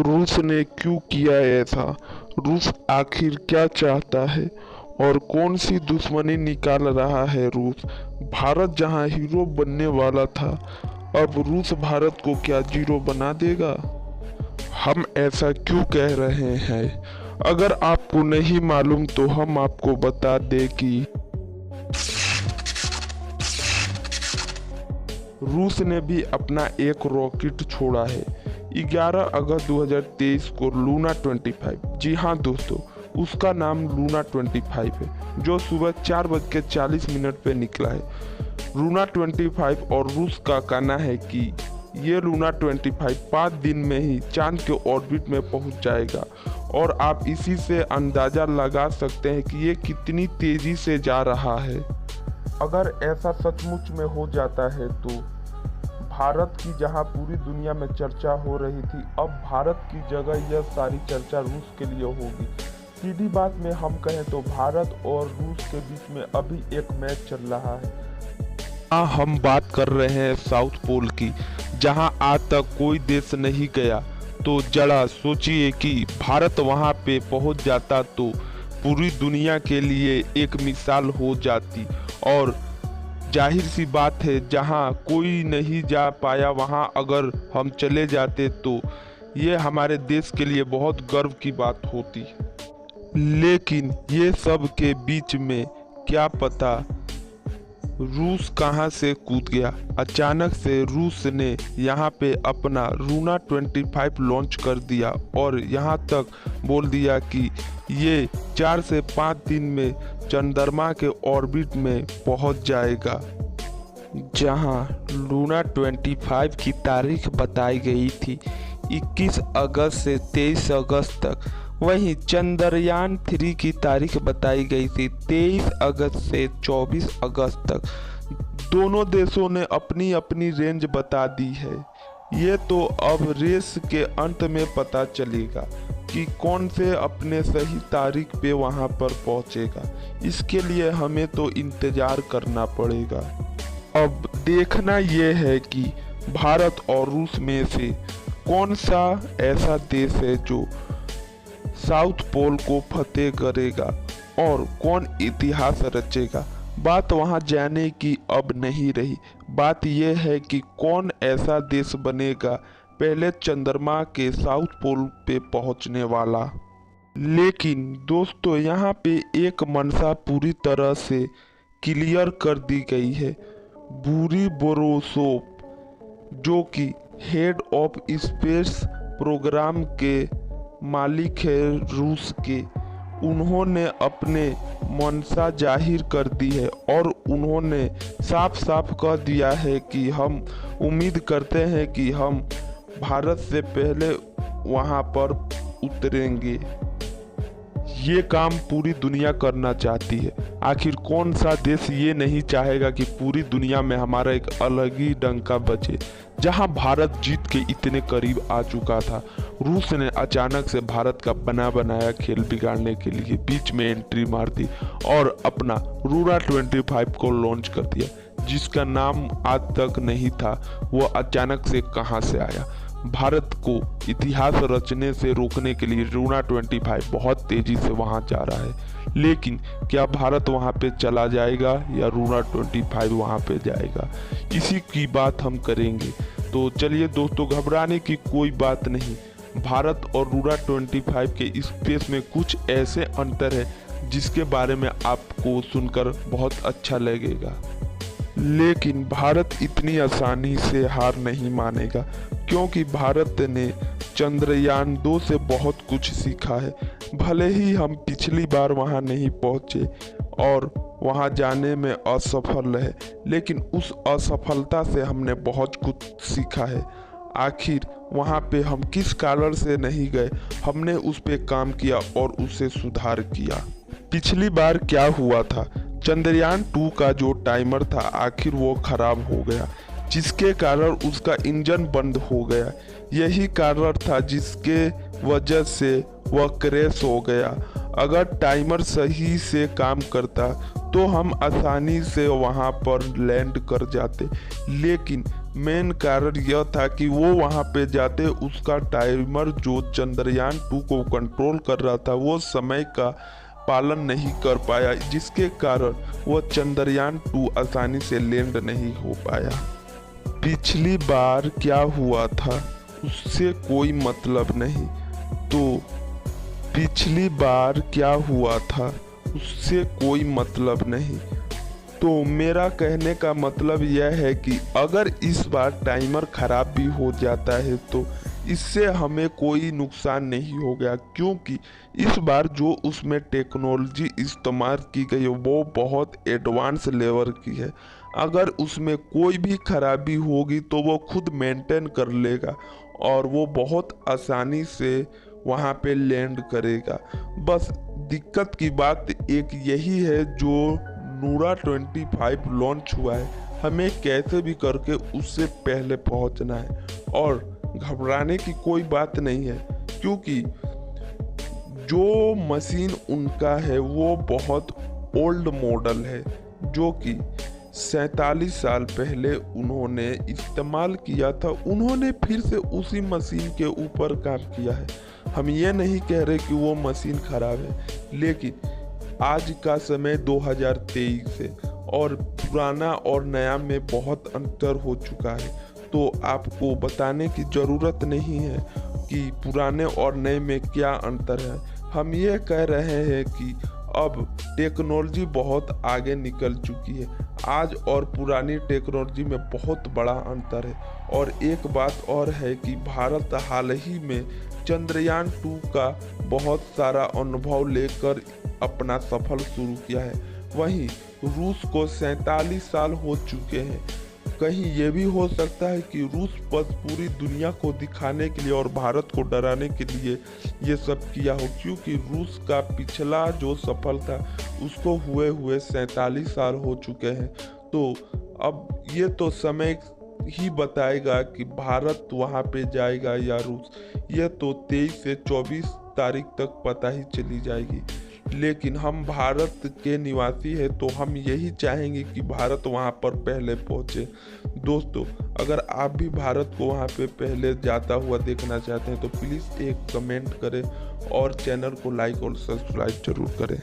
रूस ने क्यों किया ऐसा? रूस आखिर क्या चाहता है और कौन सी दुश्मनी निकाल रहा है रूस? भारत जहां हीरो बनने वाला था, अब रूस भारत को क्या जीरो बना देगा? हम ऐसा क्यों कह रहे हैं? अगर आपको नहीं मालूम तो हम आपको बता दें कि रूस ने भी अपना एक रॉकेट छोड़ा है 11 अगस्त 2023 को लूना 25। जी हाँ दोस्तों, उसका नाम लूना 25 है, जो सुबह 4:40 पे निकला है। लूना 25 और रूस का कहना है कि ये लूना 25 5 दिन में ही चांद के ऑर्बिट में पहुंच जाएगा और आप इसी से अंदाजा लगा सकते हैं कि ये कितनी तेजी से जा रहा है। अगर ऐसा सचमुच में हो जाता है तो भारत की जहां पूरी दुनिया में चर्चा हो रही थी, अब भारत की जगह यह सारी चर्चा रूस के लिए होगी। सीधी बात में हम कहें तो भारत और रूस के बीच में अभी एक मैच चल रहा है। हाँ, हम बात कर रहे हैं साउथ पोल की, जहां आज तक कोई देश नहीं गया। तो जरा सोचिए कि भारत वहां पे पहुंच जाता तो पूरी दुनिया के लिए एक मिसाल हो जाती। और जाहिर सी बात है, जहां कोई नहीं जा पाया वहां अगर हम चले जाते तो ये हमारे देश के लिए बहुत गर्व की बात होती। लेकिन ये सब के बीच में क्या पता रूस कहां से कूद गया। अचानक से रूस ने यहाँ पे अपना लूना 25 लॉन्च कर दिया और यहाँ तक बोल दिया कि ये 4 से 5 दिन में चंद्रमा के ऑर्बिट में पहुंच जाएगा। जहां लूना 25 की तारीख बताई गई थी 21 अगस्त से 23 अगस्त तक, वहीं चंद्रयान 3 की तारीख बताई गई थी 23 अगस्त से 24 अगस्त तक। दोनों देशों ने अपनी अपनी रेंज बता दी है। ये तो अब रेस के अंत में पता चलेगा कि कौन से अपने सही तारीख पे वहां पर पहुंचेगा। इसके लिए हमें तो इंतजार करना पड़ेगा। अब देखना यह है कि भारत और रूस में से कौन सा ऐसा देश है जो साउथ पोल को फतेह करेगा और कौन इतिहास रचेगा। बात वहां जाने की अब नहीं रही। बात यह है कि कौन ऐसा देश बनेगा पहले चंद्रमा के साउथ पोल पे पहुंचने वाला। लेकिन दोस्तों, यहाँ पे एक मंशा पूरी तरह से क्लियर कर दी गई है। बूरी बोरोसोव, जो कि हेड ऑफ स्पेस प्रोग्राम के मालिक है रूस के, उन्होंने अपने मंशा जाहिर कर दी है और उन्होंने साफ साफ कह दिया है कि हम उम्मीद करते हैं कि हम भारत से पहले वहां पर उतरेंगे। ये काम पूरी दुनिया करना चाहती है। आखिर कौन सा देश ये नहीं चाहेगा कि पूरी दुनिया में हमारा एक अलग ही डंका बचे। जहां भारत जीत के इतने करीब आ चुका था, रूस ने अचानक से भारत का बना बनाया खेल बिगाड़ने के लिए बीच में एंट्री मार दी और अपना लूना 25 को लॉन्च कर दिया, जिसका नाम आज तक नहीं था। वो अचानक से कहां से आया। भारत को इतिहास रचने से रोकने के लिए लूना 25 बहुत तेजी से वहां जा रहा है। लेकिन क्या भारत वहां पे चला जाएगा या लूना 25 वहां पे जाएगा, इसी की बात हम करेंगे। तो चलिए दोस्तों, घबराने की कोई बात नहीं। भारत और लूना 25 के स्पेस में कुछ ऐसे अंतर है जिसके बारे में आपको सुनकर बहुत अच्छा लगेगा। लेकिन भारत इतनी आसानी से हार नहीं मानेगा, क्योंकि भारत ने चंद्रयान 2 से बहुत कुछ सीखा है। भले ही हम पिछली बार वहां नहीं पहुंचे और वहां जाने में असफल रहे, लेकिन उस असफलता से हमने बहुत कुछ सीखा है। आखिर वहां पे हम किस कारण से नहीं गए, हमने उस पे काम किया और उसे सुधार किया। पिछली बार क्या हुआ था, चंद्रयान 2 का जो टाइमर था आखिर वो खराब हो गया, जिसके कारण उसका इंजन बंद हो गया। यही कारण था जिसके वजह से वह क्रैश हो गया। अगर टाइमर सही से काम करता तो हम आसानी से वहां पर लैंड कर जाते, लेकिन मेन कारण यह था कि वो वहाँ पे जाते उसका टाइमर जो चंद्रयान 2 को कंट्रोल कर रहा था वो समय का पालन नहीं कर पाया, जिसके कारण वह चंद्रयान 2 आसानी से लैंड नहीं हो पाया। पिछली बार क्या हुआ था उससे कोई मतलब नहीं, तो पिछली बार क्या हुआ था उससे कोई मतलब नहीं। तो मेरा कहने का मतलब यह है कि अगर इस बार टाइमर ख़राब भी हो जाता है तो इससे हमें कोई नुकसान नहीं हो गया, क्योंकि इस बार जो उसमें टेक्नोलॉजी इस्तेमाल की गई है वो बहुत एडवांस लेवल की है। अगर उसमें कोई भी खराबी होगी तो वो खुद मेंटेन कर लेगा और वो बहुत आसानी से वहाँ पे लैंड करेगा। बस दिक्कत की बात एक यही है, जो नूरा 25 लॉन्च हुआ है हमें कैसे भी करके उससे पहले पहुंचना है और घबराने की कोई बात नहीं है, क्योंकि जो मशीन उनका है वो बहुत ओल्ड मॉडल है, जो कि 47 साल पहले उन्होंने इस्तेमाल किया था। उन्होंने फिर से उसी मशीन के ऊपर काम किया है। हम ये नहीं कह रहे कि वो मशीन खराब है, लेकिन आज का समय 2023 है और पुराना और नया में बहुत अंतर हो चुका है। तो आपको बताने की ज़रूरत नहीं है कि पुराने और नए में क्या अंतर है। हम ये कह रहे हैं कि अब टेक्नोलॉजी बहुत आगे निकल चुकी है। आज और पुरानी टेक्नोलॉजी में बहुत बड़ा अंतर है। और एक बात और है कि भारत हाल ही में चंद्रयान 2 का बहुत सारा अनुभव लेकर अपना सफर शुरू किया है। वहीं रूस को 47 साल हो चुके हैं। कहीं ये भी हो सकता है कि रूस बस पूरी दुनिया को दिखाने के लिए और भारत को डराने के लिए ये सब किया हो, क्योंकि रूस का पिछला जो सफल था उसको हुए 47 साल हो चुके हैं। तो अब ये तो समय ही बताएगा कि भारत वहाँ पे जाएगा या रूस, यह तो 23 से 24 तारीख तक पता ही चली जाएगी। लेकिन हम भारत के निवासी हैं तो हम यही चाहेंगे कि भारत वहाँ पर पहले पहुँचे। दोस्तों, अगर आप भी भारत को वहाँ पे पहले जाता हुआ देखना चाहते हैं तो प्लीज़ एक कमेंट करें और चैनल को लाइक और सब्सक्राइब जरूर करें।